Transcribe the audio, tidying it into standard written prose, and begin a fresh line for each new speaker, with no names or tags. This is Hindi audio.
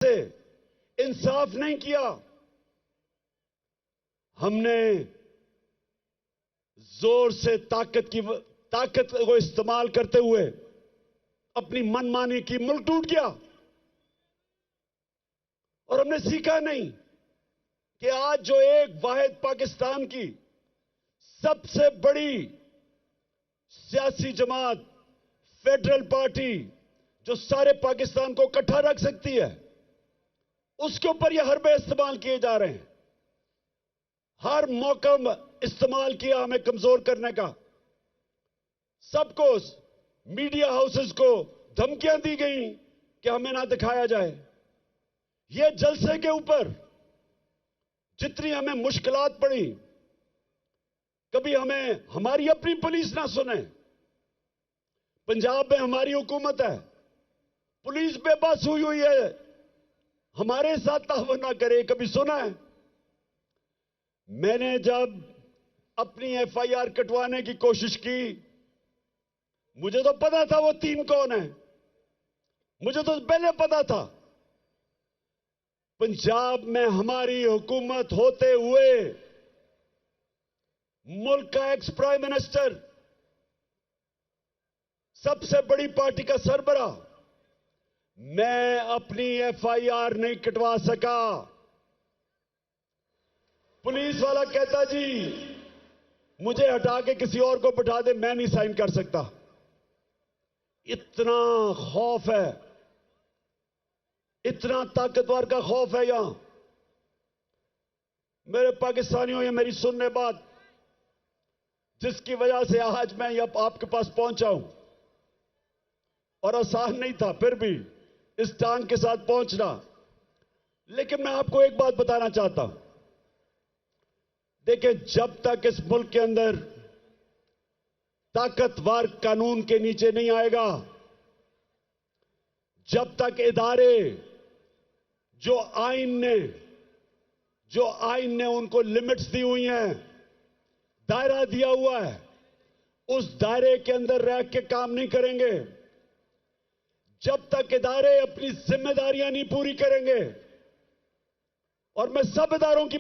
से इंसाफ नहीं किया। हमने जोर से ताकत को इस्तेमाल करते हुए अपनी मनमानी की, मुल्क टूट गया। और हमने सीखा नहीं कि आज जो एक वाहिद पाकिस्तान की सबसे बड़ी सियासी जमात, फेडरल पार्टी, जो सारे पाकिस्तान को इकट्ठा रख सकती है, उसके ऊपर ये हरबे इस्तेमाल किए जा रहे हैं। हर मौका इस्तेमाल किया हमें कमजोर करने का। सबको, मीडिया हाउसेस को धमकियां दी गई कि हमें ना दिखाया जाए। ये जलसे के ऊपर जितनी हमें मुश्किलात पड़ी, कभी हमें हमारी अपनी पुलिस ना सुने। पंजाब में हमारी हुकूमत है, पुलिस बेबस हुई है, हमारे साथ तावन ना करे, कभी सुना है? मैंने जब अपनी एफआईआर कटवाने की कोशिश की, मुझे तो पता था वो 3 कौन है, मुझे तो पहले पता था। पंजाब में हमारी हुकूमत होते हुए मुल्क का एक्स प्राइम मिनिस्टर, सबसे बड़ी पार्टी का सरबराह, मैं अपनी एफआईआर नहीं कटवा सका। पुलिस वाला कहता जी मुझे हटा के किसी और को बैठा दे, मैं नहीं साइन कर सकता। इतना खौफ है, इतना ताकतवर का खौफ है यहां। मेरे पाकिस्तानियों, ये मेरी सुनने बात, जिसकी वजह से आज मैं आपके पास पहुंचा हूं, और आसान नहीं था फिर भी इस टांग के साथ पहुंचना। लेकिन मैं आपको एक बात बताना चाहता हूं। देखिए, जब तक इस मुल्क के अंदर ताकतवर कानून के नीचे नहीं आएगा, जब तक इदारे जो आईन ने उनको लिमिट्स दी हुई हैं, दायरा दिया हुआ है, उस दायरे के अंदर रह के काम नहीं करेंगे, जब तक इदारे अपनी जिम्मेदारियां नहीं पूरी करेंगे, और मैं सब इदारों की